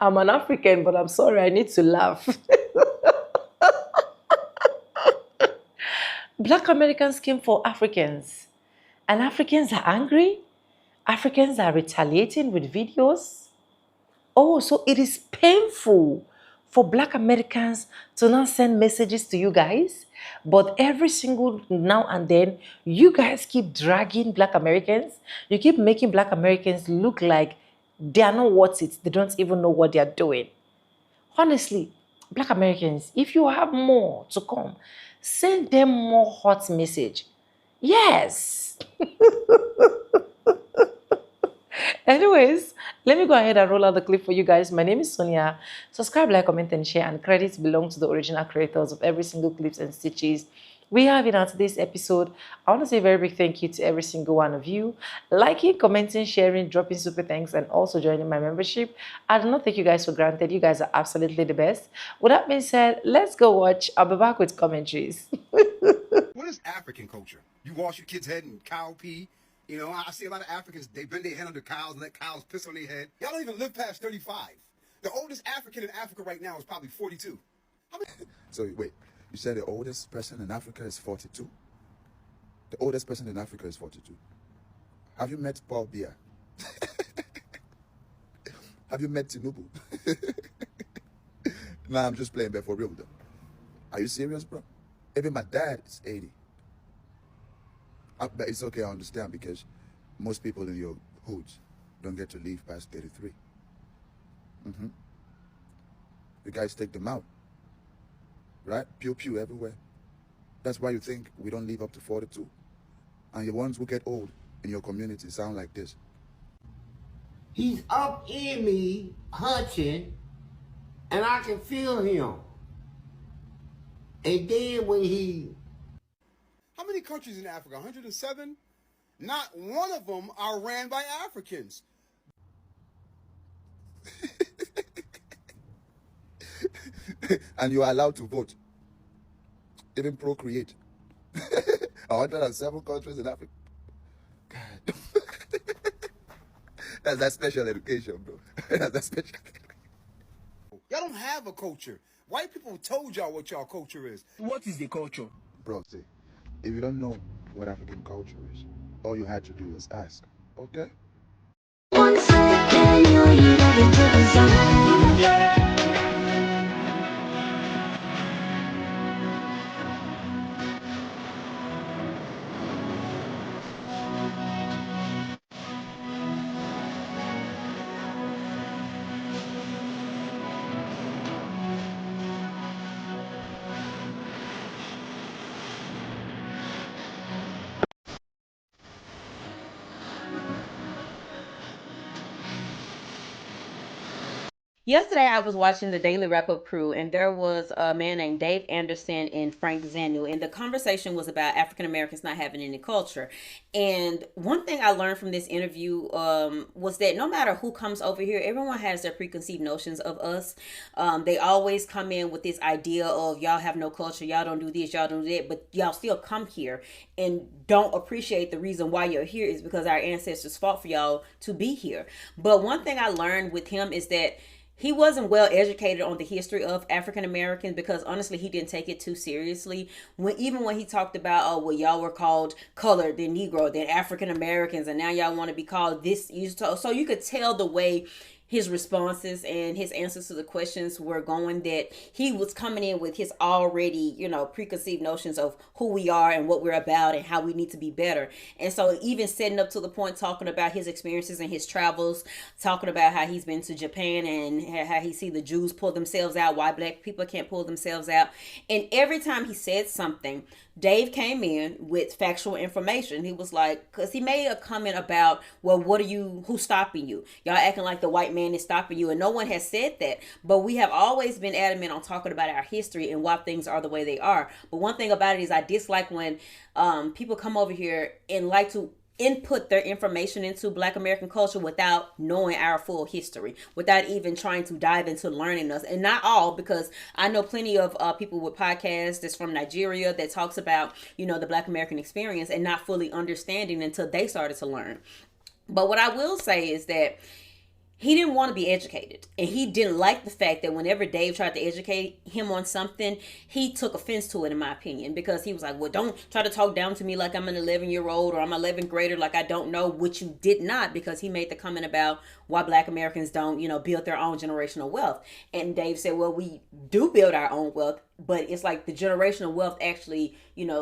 I'm an African, but I'm sorry, I need to laugh. Black Americans came for Africans, and Africans are angry. Africans are retaliating with videos. Oh, so it is painful for Black Americans to not send messages to you guys, but every single now and then, you guys keep dragging Black Americans. You keep making Black Americans look like they are not worth it. They don't even know what they are doing. Honestly, Black Americans, if you have more to come, send them more hot message. Yes. Anyways, let me go ahead and roll out the clip for you guys. My name is Sonia. Subscribe, like, comment, and share. And credits belong to the original creators of every single clips and stitches we have in our today's episode. I want to say a very big thank you to every single one of you. Liking, commenting, sharing, dropping super thanks, and also joining my membership. I do not take you guys for granted. You guys are absolutely the best. With that being said, let's go watch. I'll be back with commentaries. What is African culture? You wash your kid's head in cow pee. You know, I see a lot of Africans, they bend their head under cows and let cows piss on their head. Y'all don't even live past 35. The oldest African in Africa right now is probably 42. So wait, you said the oldest person in Africa is 42? The oldest person in Africa is 42. Have you met Paul Biya? Have you met Tinubu? Nah, I'm just playing, but for real though. Are you serious, bro? Even my dad is 80. But it's okay, I understand, because most people in your hoods don't get to leave past 33. You guys take them out, right? Pew pew everywhere. That's why you think we don't live up to 42. And the ones who get old in your community sound like this. He's up in me, hunching, and I can feel him. And then when he... How many countries in Africa? 107? Not one of them are ran by Africans. And you are allowed to vote, even procreate. 107 countries in Africa. God. That's that special education, bro. That's that special. Y'all don't have a culture. White people told y'all what y'all culture is. What is the culture? Bro, see, if you don't know what African culture is, all you had to do is ask, okay? One second, you hear the design. Yesterday, I was watching the Daily Wrap Up Crew, and there was a man named Dave Anderson and Frank Zanu, and the conversation was about African Americans not having any culture. And one thing I learned from this interview was that no matter who comes over here, everyone has their preconceived notions of us. They always come in with this idea of y'all have no culture, y'all don't do this, y'all don't do that, but y'all still come here and don't appreciate the reason why you're here is because our ancestors fought for y'all to be here. But one thing I learned with him is that he wasn't well educated on the history of African Americans because honestly he didn't take it too seriously. Even when he talked about, oh well, y'all were called colored, then Negro, then African Americans, and now y'all want to be called this. So you could tell the way his responses and his answers to the questions were going that he was coming in with his already, preconceived notions of who we are and what we're about and how we need to be better. And so even setting up to the point talking about his experiences and his travels, talking about how he's been to Japan and how he see the Jews pull themselves out, why black people can't pull themselves out. And every time he said something, Dave came in with factual information. He was like, because he made a comment about, well, who's stopping you? Y'all acting like the white man is stopping you. And no one has said that. But we have always been adamant on talking about our history and why things are the way they are. But one thing about it is I dislike when people come over here and like to input their information into Black American culture without knowing our full history, without even trying to dive into learning us. And not all, because I know plenty of people with podcasts that's from Nigeria that talks about, the Black American experience and not fully understanding until they started to learn. But what I will say is that he didn't want to be educated, and he didn't like the fact that whenever Dave tried to educate him on something, he took offense to it, in my opinion, because he was like, well, don't try to talk down to me like I'm an 11-year-old or I'm an 11th grader, like I don't know, which you did not, because he made the comment about why Black Americans don't build their own generational wealth. And Dave said, well, we do build our own wealth, but it's like the generational wealth actually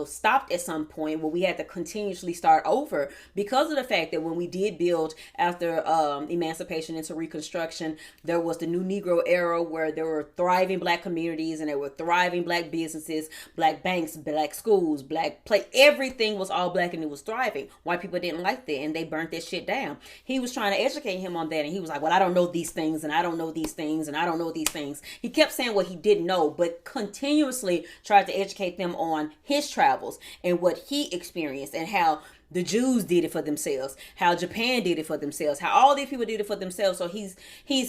stopped at some point where we had to continuously start over, because of the fact that when we did build after emancipation into Reconstruction, there was the new Negro era where there were thriving Black communities and there were thriving Black businesses, Black banks, Black schools, Black play, everything was all Black and it was thriving. White people didn't like that and they burnt that shit down. He was trying to educate him on that, and he was like, well, I don't know these things and I don't know these things and I don't know these things. He kept saying what he didn't know, but continuously tried to educate them on his travels and what he experienced and how the Jews did it for themselves, how Japan did it for themselves, how all these people did it for themselves. So he's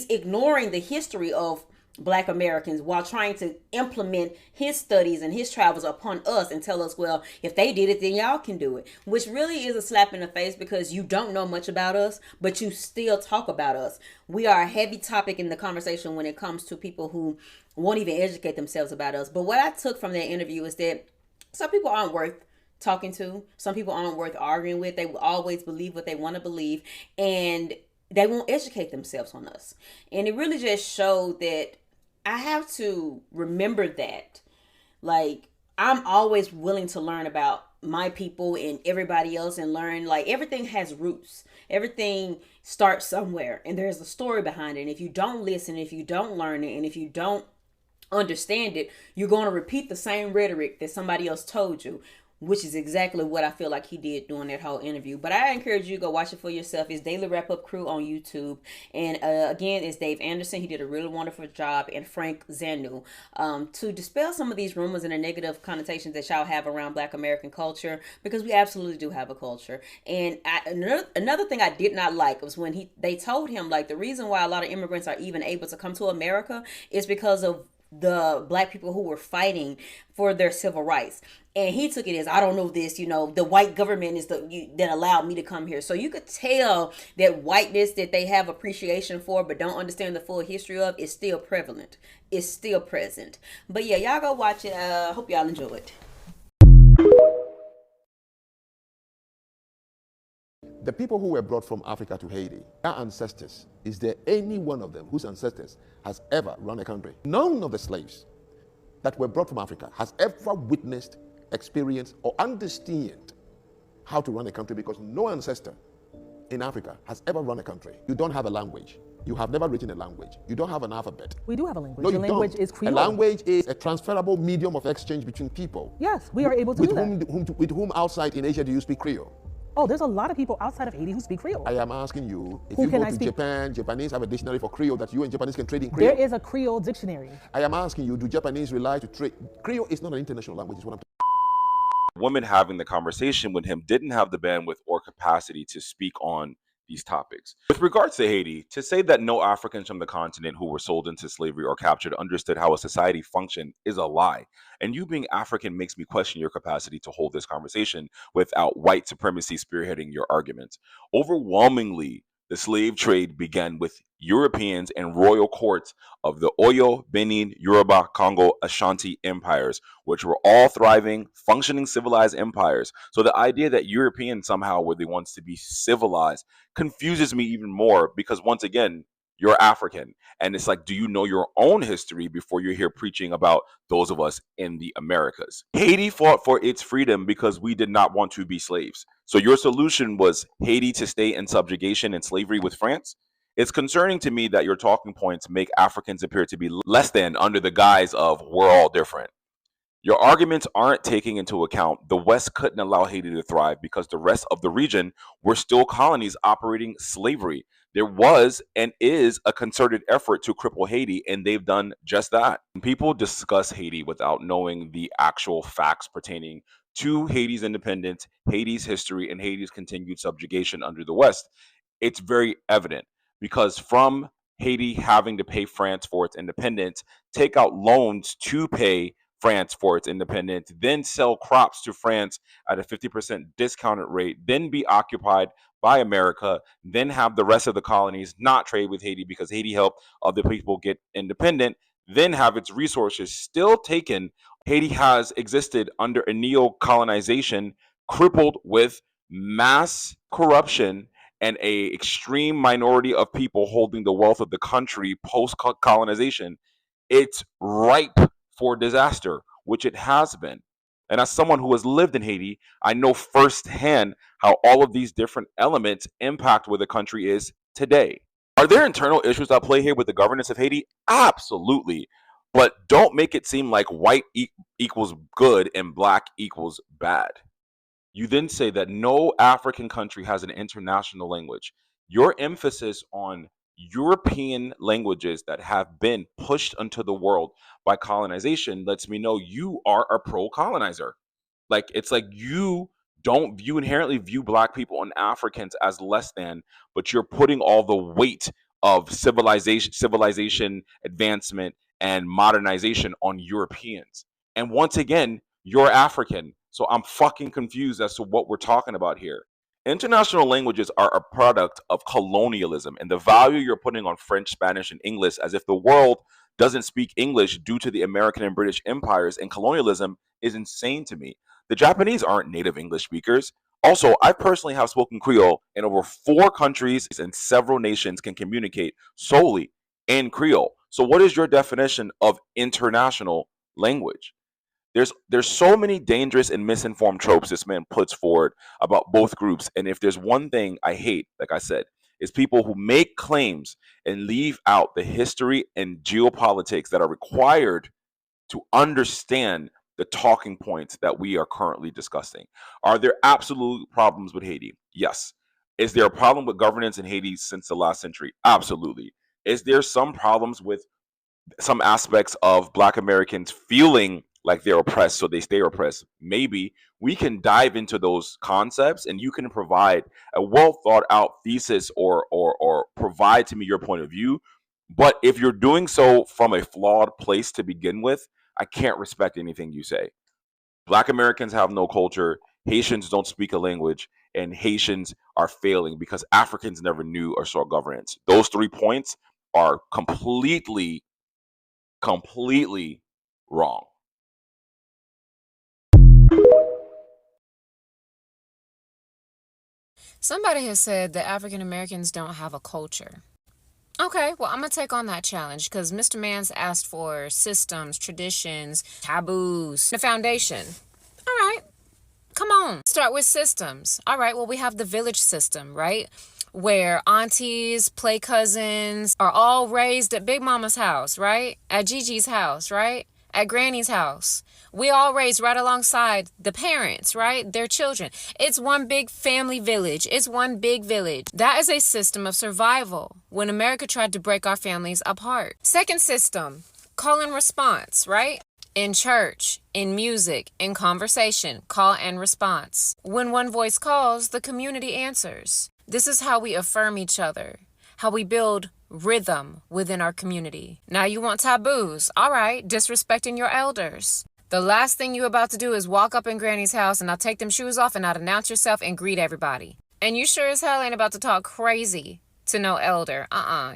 ignoring the history of Black Americans while trying to implement his studies and his travels upon us and tell us, well, if they did it, then y'all can do it, which really is a slap in the face, because you don't know much about us, but you still talk about us. We are a heavy topic in the conversation when it comes to people who won't even educate themselves about us. But what I took from that interview is that some people aren't worth talking to. Some people aren't worth arguing with. They will always believe what they want to believe, and they won't educate themselves on us. And it really just showed that I have to remember that. Like, I'm always willing to learn about my people and everybody else and learn, like, everything has roots. Everything starts somewhere and there's a story behind it. And if you don't listen, if you don't learn it, and if you don't understand it, you're going to repeat the same rhetoric that somebody else told you, which is exactly what I feel like he did during that whole interview. But I encourage you to go watch it for yourself. It's Daily Wrap Up Crew on YouTube. And again, it's Dave Anderson. He did a really wonderful job. And Frank Zanu, to dispel some of these rumors and the negative connotations that y'all have around Black American culture, because we absolutely do have a culture. And another thing I did not like was when they told him, like, the reason why a lot of immigrants are even able to come to America is because of the Black people who were fighting for their civil rights. And he took it as, I don't know this, the white government is that allowed me to come here. So you could tell that whiteness that they have appreciation for but don't understand the full history of is still prevalent. It's still present. But yeah, y'all go watch it. Hope y'all enjoy it. The people who were brought from Africa to Haiti, their ancestors, is there any one of them whose ancestors has ever run a country? None of the slaves that were brought from Africa has ever witnessed, experienced, or understand how to run a country, because no ancestor in Africa has ever run a country. You don't have a language. You have never written a language. You don't have an alphabet. We do have a language. No, the you language don't. is Creole. A language is a transferable medium of exchange between people. Yes, we are able to do that. With whom outside in Asia do you speak Creole? Oh, there's a lot of people outside of Haiti who speak Creole. I am asking you, if Who you can go I to speak? Japan, Japanese have a dictionary for Creole that you and Japanese can trade in Creole. There is a Creole dictionary. I am asking you, do Japanese rely to trade? Creole is not an international language, is what I'm Woman having the conversation with him didn't have the bandwidth or capacity to speak on these topics. With regards to Haiti, to say that no Africans from the continent who were sold into slavery or captured understood how a society functioned is a lie. And you being African makes me question your capacity to hold this conversation without white supremacy spearheading your arguments. Overwhelmingly, the slave trade began with Europeans and royal courts of the Oyo, Benin, Yoruba, Congo, Ashanti empires, which were all thriving, functioning civilized empires. So the idea that Europeans somehow were the ones to be civilized confuses me even more, because once again, you're African. And it's like, do you know your own history before you're here preaching about those of us in the Americas? Haiti fought for its freedom because we did not want to be slaves. So your solution was Haiti to stay in subjugation and slavery with France? It's concerning to me that your talking points make Africans appear to be less than under the guise of we're all different. Your arguments aren't taking into account the West couldn't allow Haiti to thrive because the rest of the region were still colonies operating slavery. There was and is a concerted effort to cripple Haiti, and they've done just that. People discuss Haiti without knowing the actual facts pertaining to Haiti's independence, Haiti's history, and Haiti's continued subjugation under the West. It's very evident because from Haiti having to pay France for its independence, take out loans to pay France for its independence, then sell crops to France at a 50% discounted rate, then be occupied by America, then have the rest of the colonies not trade with Haiti because Haiti helped other people get independent, then have its resources still taken. Haiti has existed under a neo-colonization crippled with mass corruption and a extreme minority of people holding the wealth of the country post-colonization. It's ripe for disaster, which it has been. And as someone who has lived in Haiti, I know firsthand how all of these different elements impact where the country is today. Are there internal issues at play here with the governance of Haiti? Absolutely. But don't make it seem like white equals good and black equals bad. You then say that no African country has an international language. Your emphasis on European languages that have been pushed into the world by colonization lets me know you are a pro-colonizer. Like it's like you inherently view black people and Africans as less than, but you're putting all the weight of civilization advancement and modernization on Europeans. And once again, you're African. So I'm fucking confused as to what we're talking about here. International languages are a product of colonialism, and the value you're putting on French, Spanish, and English as if the world doesn't speak English due to the American and British empires and colonialism is insane to me. The Japanese aren't native English speakers. Also, I personally have spoken Creole in over 4 countries, and several nations can communicate solely in Creole. So what is your definition of international language? There's so many dangerous and misinformed tropes this man puts forward about both groups. And if there's one thing I hate, like I said, is people who make claims and leave out the history and geopolitics that are required to understand the talking points that we are currently discussing. Are there absolute problems with Haiti? Yes. Is there a problem with governance in Haiti since the last century? Absolutely. Is there some problems with some aspects of Black Americans feeling like they're oppressed, so they stay oppressed? Maybe we can dive into those concepts, and you can provide a well thought out thesis or provide to me your point of view. But if you're doing so from a flawed place to begin with, I can't respect anything you say. Black Americans have no culture. Haitians don't speak a language, and Haitians are failing because Africans never knew or saw governance. Those 3 points are completely wrong. Somebody has said that African Americans don't have a culture. Okay, well, I'm going to take on that challenge because Mr. Mans asked for systems, traditions, taboos, the foundation. All right, come on. Start with systems. All right, well, we have the village system, right? Where aunties, play cousins are all raised at Big Mama's house, right? At Gigi's house, right? At Granny's house. We all raised right alongside the parents, right? Their children. It's one big family village. It's one big village. That is a system of survival when America tried to break our families apart. Second system, call and response, right? In church, in music, in conversation, call and response. When one voice calls, the community answers. This is how we affirm each other, how we build rhythm within our community. Now you want taboos. All right, disrespecting your elders. The last thing you're about to do is walk up in Granny's house and not take them shoes off and not announce yourself and greet everybody. And you sure as hell ain't about to talk crazy to no elder.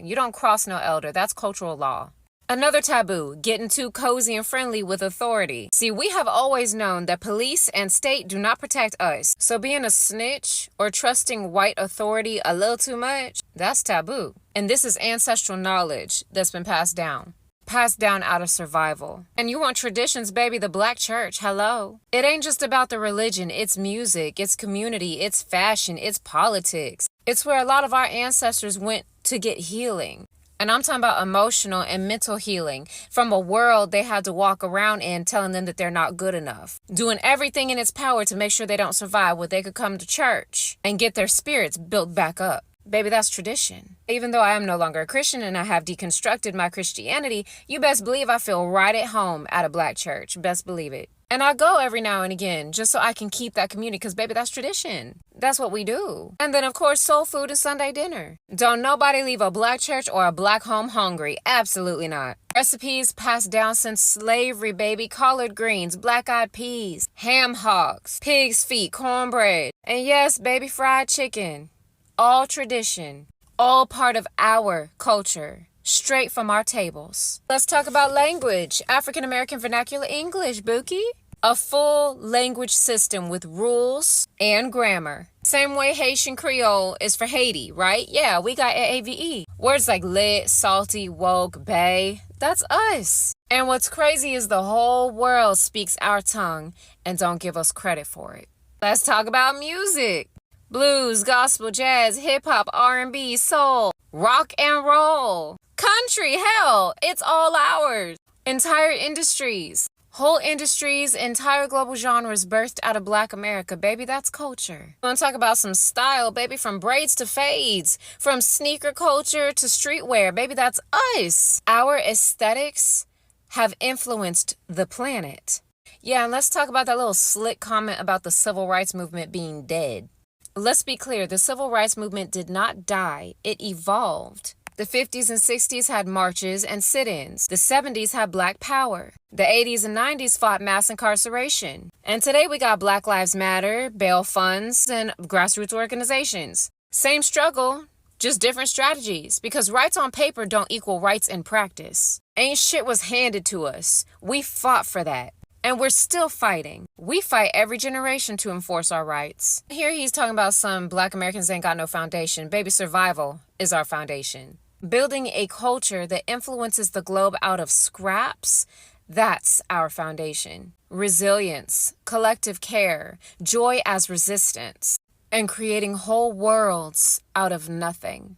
You don't cross no elder. That's cultural law. Another taboo, getting too cozy and friendly with authority. See, we have always known that police and state do not protect us. So being a snitch or trusting white authority a little too much, that's taboo. And this is ancestral knowledge that's been passed down out of survival. And you want traditions, baby, the Black church, hello. It ain't just about the religion, it's music, it's community, it's fashion, it's politics. It's where a lot of our ancestors went to get healing. And I'm talking about emotional and mental healing from a world they had to walk around in telling them that they're not good enough. Doing everything in its power to make sure they don't survive where they could come to church and get their spirits built back up. Baby, that's tradition. Even though I am no longer a Christian and I have deconstructed my Christianity, you best believe I feel right at home at a Black church. Best believe it. And I go every now and again just so I can keep that community because, baby, that's tradition. That's what we do. And then, of course, soul food is Sunday dinner. Don't nobody leave a black church or a black home hungry. Absolutely not. Recipes passed down since slavery, baby. Collard greens, black-eyed peas, ham hocks, pig's feet, cornbread. And yes, baby, fried chicken. All tradition. All part of our culture. Straight from our tables. Let's talk about language. African American Vernacular English, Bookie. A full language system with rules and grammar. Same way Haitian Creole is for Haiti, right? Yeah, we got AAVE. Words like lit, salty, woke, bae. That's us. And what's crazy is the whole world speaks our tongue and don't give us credit for it. Let's talk about music. Blues, gospel, jazz, hip-hop, R&B, soul, rock and roll. Country, hell, it's all ours. Entire industries, whole industries, entire global genres birthed out of Black America, baby, that's culture. I want to talk about some style, baby, from braids to fades, from sneaker culture to streetwear, baby, that's us. Our aesthetics have influenced the planet. Yeah, and let's talk about that little slick comment about the civil rights movement being dead. Let's be clear, the civil rights movement did not die, it evolved. The 50s and 60s had marches and sit-ins. The 70s had Black Power. The 80s and 90s fought mass incarceration. And today we got Black Lives Matter, bail funds, and grassroots organizations. Same struggle, just different strategies. Because rights on paper don't equal rights in practice. Ain't shit was handed to us. We fought for that. And we're still fighting. We fight every generation to enforce our rights. Here he's talking about some Black Americans ain't got no foundation. Baby, survival is our foundation. Building a culture that influences the globe out of scraps, that's our foundation. Resilience, collective care, joy as resistance, and creating whole worlds out of nothing.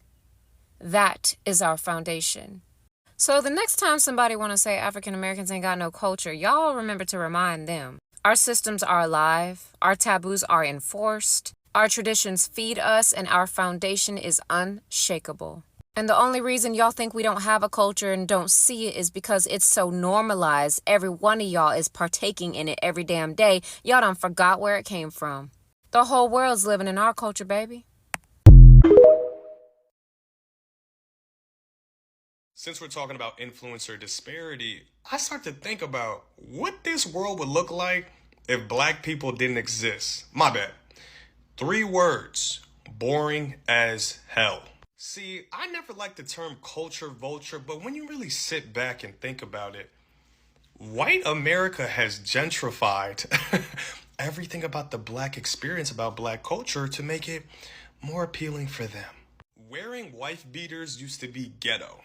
That is our foundation. So the next time somebody want to say African Americans ain't got no culture, y'all remember to remind them. Our systems are alive, our taboos are enforced, our traditions feed us, and our foundation is unshakable. And the only reason y'all think we don't have a culture and don't see it is because it's so normalized. Every one of y'all is partaking in it every damn day. Y'all done forgot where it came from. The whole world's living in our culture, baby. Since we're talking about influencer disparity, I start to think about what this world would look like if black people didn't exist. My bad. 3 words. Boring as hell. See, I never liked the term culture vulture, but when you really sit back and think about it, white America has gentrified everything about the black experience, about black culture, to make it more appealing for them. Wearing wife beaters used to be ghetto.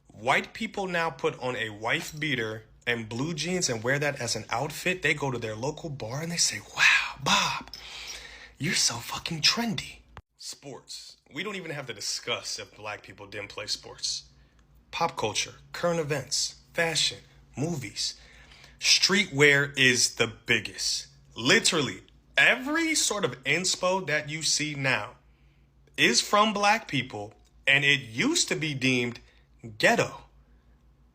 White people now put on a wife beater and blue jeans and wear that as an outfit. They go to their local bar and they say, wow, Bob, you're so fucking trendy. Sports. We don't even have to discuss if black people didn't play sports. Pop culture, current events, fashion, movies. Streetwear is the biggest. Literally, every sort of inspo that you see now is from black people, and it used to be deemed ghetto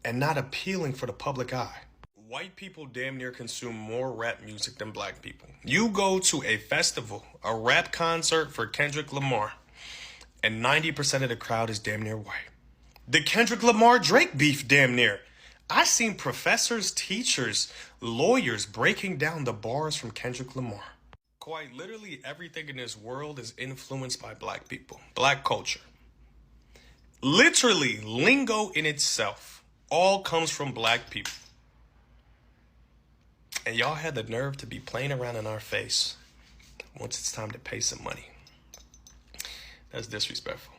and not appealing for the public eye. White people damn near consume more rap music than black people. You go to a festival, a rap concert for Kendrick Lamar, and 90% of the crowd is damn near white. The Kendrick Lamar Drake beef damn near. I seen professors, teachers, lawyers breaking down the bars from Kendrick Lamar. Quite literally everything in this world is influenced by black people, black culture. Literally, lingo in itself all comes from black people. And y'all had the nerve to be playing around in our face once it's time to pay some money. That's disrespectful.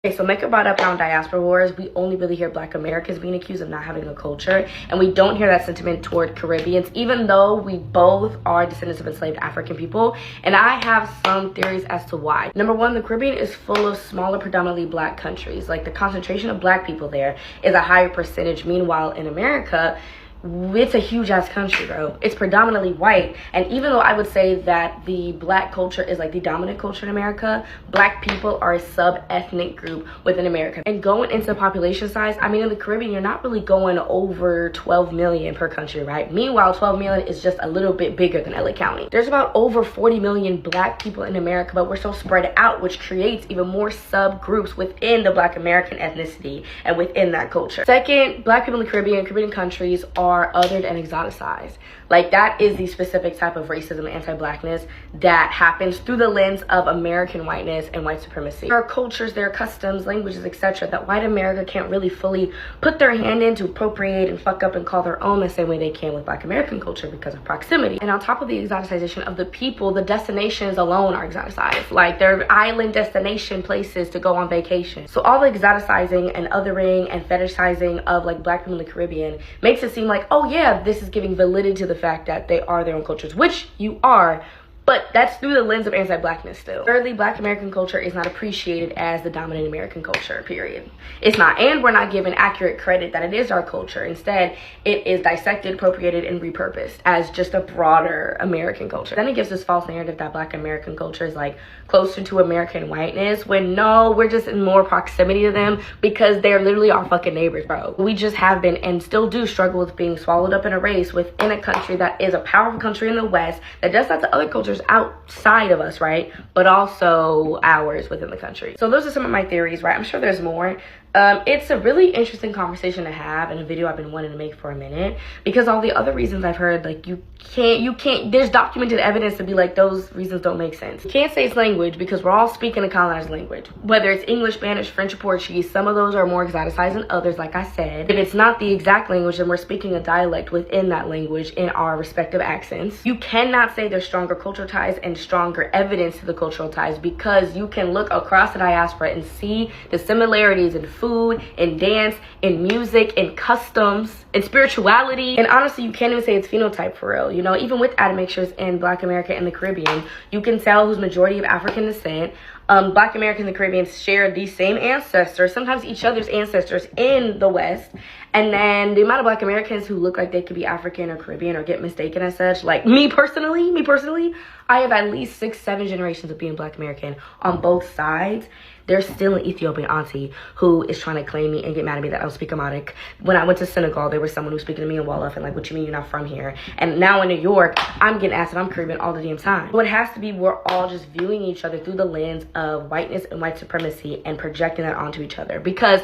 Okay, so Mecca brought up around diaspora wars. We only really hear Black Americans being accused of not having a culture, and we don't hear that sentiment toward Caribbeans, even though we both are descendants of enslaved African people. And I have some theories as to why. Number one, the Caribbean is full of smaller, predominantly black countries. Like, the concentration of black people there is a higher percentage. Meanwhile, in America, it's a huge ass country, bro. It's predominantly white. And even though I would say that the black culture is like the dominant culture in America, black people are a sub-ethnic group within America. And going into population size, I mean, in the Caribbean, you're not really going over 12 million per country, right? Meanwhile, 12 million is just a little bit bigger than LA County. There's about over 40 million black people in America, but we're so spread out, which creates even more subgroups within the black American ethnicity and within that culture. Second, black people in the Caribbean countries are othered and exoticized. Like, that is the specific type of racism and anti-blackness that happens through the lens of American whiteness and white supremacy. There are cultures, there are customs, languages, etc. that white America can't really fully put their hand in to appropriate and fuck up and call their own the same way they can with black American culture because of proximity. And on top of the exoticization of the people, the destinations alone are exoticized. Like, they're island destination places to go on vacation. So all the exoticizing and othering and fetishizing of like black people in the Caribbean makes it seem like, oh yeah, this is giving validity to the fact that they are their own cultures, which you are, but that's through the lens of anti-blackness still. Thirdly, black American culture is not appreciated as the dominant American culture, period. It's not, and we're not given accurate credit that it is our culture. Instead, it is dissected, appropriated, and repurposed as just a broader American culture. Then it gives this false narrative that black American culture is like closer to American whiteness, when no, we're just in more proximity to them because they're literally our fucking neighbors, bro. We just have been and still do struggle with being swallowed up in a race within a country that is a powerful country in the West that does that to other cultures outside of us, right? But also ours within the country. So those are some of my theories, right? I'm sure there's more. It's a really interesting conversation to have and a video I've been wanting to make for a minute, because all the other reasons I've heard, like, you can't, there's documented evidence to be like, those reasons don't make sense. You can't say it's language because we're all speaking a colonized language. Whether it's English, Spanish, French, or Portuguese, some of those are more exoticized than others, like I said. If it's not the exact language, then we're speaking a dialect within that language in our respective accents. You cannot say there's stronger cultural ties and stronger evidence to the cultural ties, because you can look across the diaspora and see the similarities in food, in dance, in music, in customs, in spirituality. And honestly, you can't even say it's phenotype for real. You know, even with admixtures in Black America and the Caribbean, you can tell who's majority of African descent. Black Americans and Caribbeans share these same ancestors, sometimes each other's ancestors in the West. And then the amount of Black Americans who look like they could be African or Caribbean or get mistaken as such, like me personally, I have at least 6-7 generations of being Black American on both sides. There's still an Ethiopian auntie who is trying to claim me and get mad at me that I don't speak Amharic. When I went to Senegal, there was someone who was speaking to me in Wolof and like, what you mean you're not from here? And now in New York, I'm getting asked if I'm Caribbean all the damn time. So it has to be, we're all just viewing each other through the lens of whiteness and white supremacy and projecting that onto each other. Because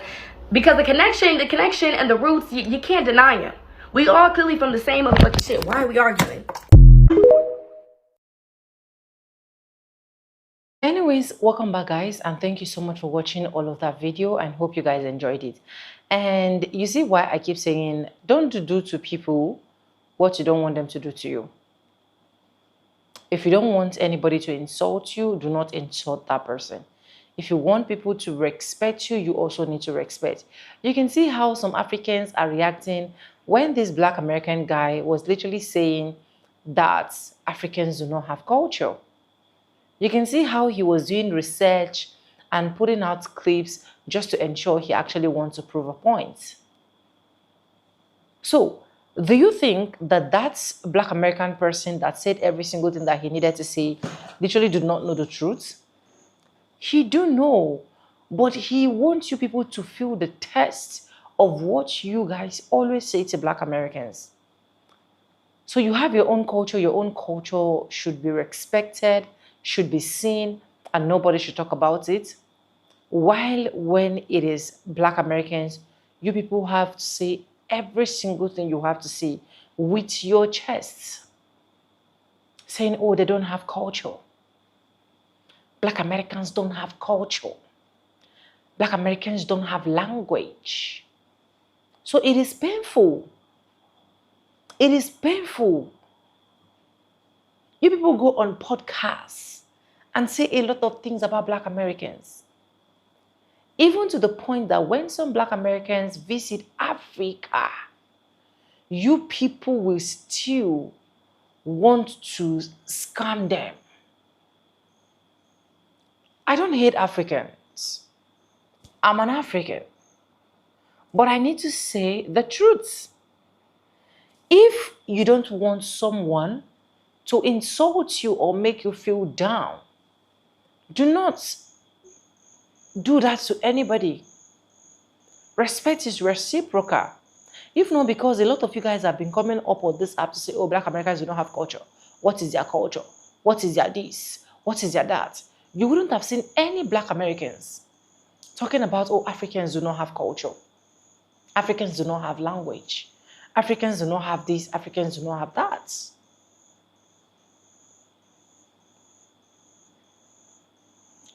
the connection and the roots, you can't deny them. We all clearly from the same motherfucking shit. Why are we arguing? Anyways, welcome back, guys, and thank you so much for watching all of that video, and hope you guys enjoyed it. And you see why I keep saying, don't do to people what you don't want them to do to you. If you don't want anybody to insult you, do not insult that person. If you want people to respect you, you also need to respect. You can see how some Africans are reacting when this Black American guy was literally saying that Africans do not have culture. You can see how he was doing research and putting out clips just to ensure he actually wants to prove a point. So, do you think that that Black American person that said every single thing that he needed to say literally did not know the truth? He do know, but he wants you people to feel the test of what you guys always say to Black Americans. So you have your own culture should be respected, should be seen, and nobody should talk about it. While when it is Black Americans, you people have to say every single thing you have to say with your chests, saying, oh, they don't have culture. Black Americans don't have culture. Black Americans don't have language. So it is painful. It is painful. You people go on podcasts and say a lot of things about Black Americans. Even to the point that when some Black Americans visit Africa, you people will still want to scam them. I don't hate Africans. I'm an African. But I need to say the truth. If you don't want someone to insult you or make you feel down, do not do that to anybody. Respect is reciprocal. If not, because a lot of you guys have been coming up on this app to say, oh, Black Americans do not have culture. What is their culture? What is their this? What is their that? You wouldn't have seen any Black Americans talking about, oh, Africans do not have culture. Africans do not have language. Africans do not have this. Africans do not have that.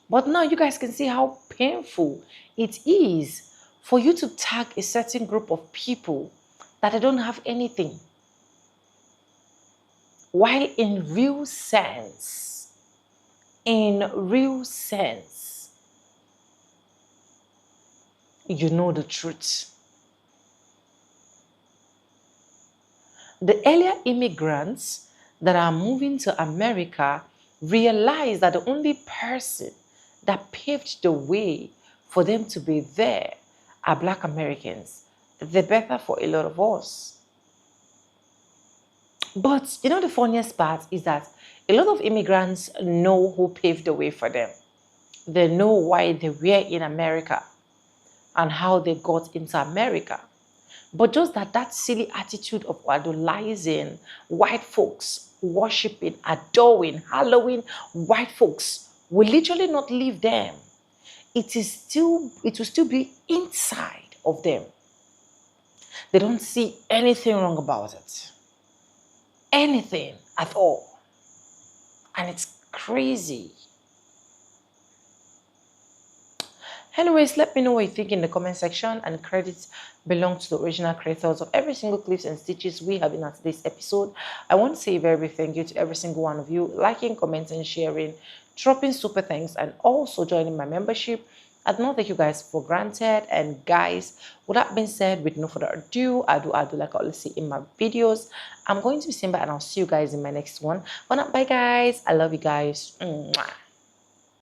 But now you guys can see how painful it is for you to tag a certain group of people that they don't have anything. While in real sense, you know the truth. The earlier immigrants that are moving to America realize that the only person that paved the way for them to be there are Black Americans. The better for a lot of us. But you know, the funniest part is that a lot of immigrants know who paved the way for them. They know why they were in America and how they got into America. But just that silly attitude of idolizing white folks, worshiping, adoring, hallowing white folks will literally not leave them. It will still be inside of them. They don't see anything wrong about it. Anything at all. And it's crazy. Anyways, let me know what you think in the comment section, and credits belong to the original creators of every single clips and stitches we have in today's episode. I want to say a very big thank you to every single one of you liking, commenting, sharing, dropping super thanks, and also joining my membership. I do not take you guys for granted. And guys, with that being said, with no further ado, I do like I always say in my videos, I'm going to be saying bye, and I'll see you guys in my next one. But bye guys, I love you guys. Mwah.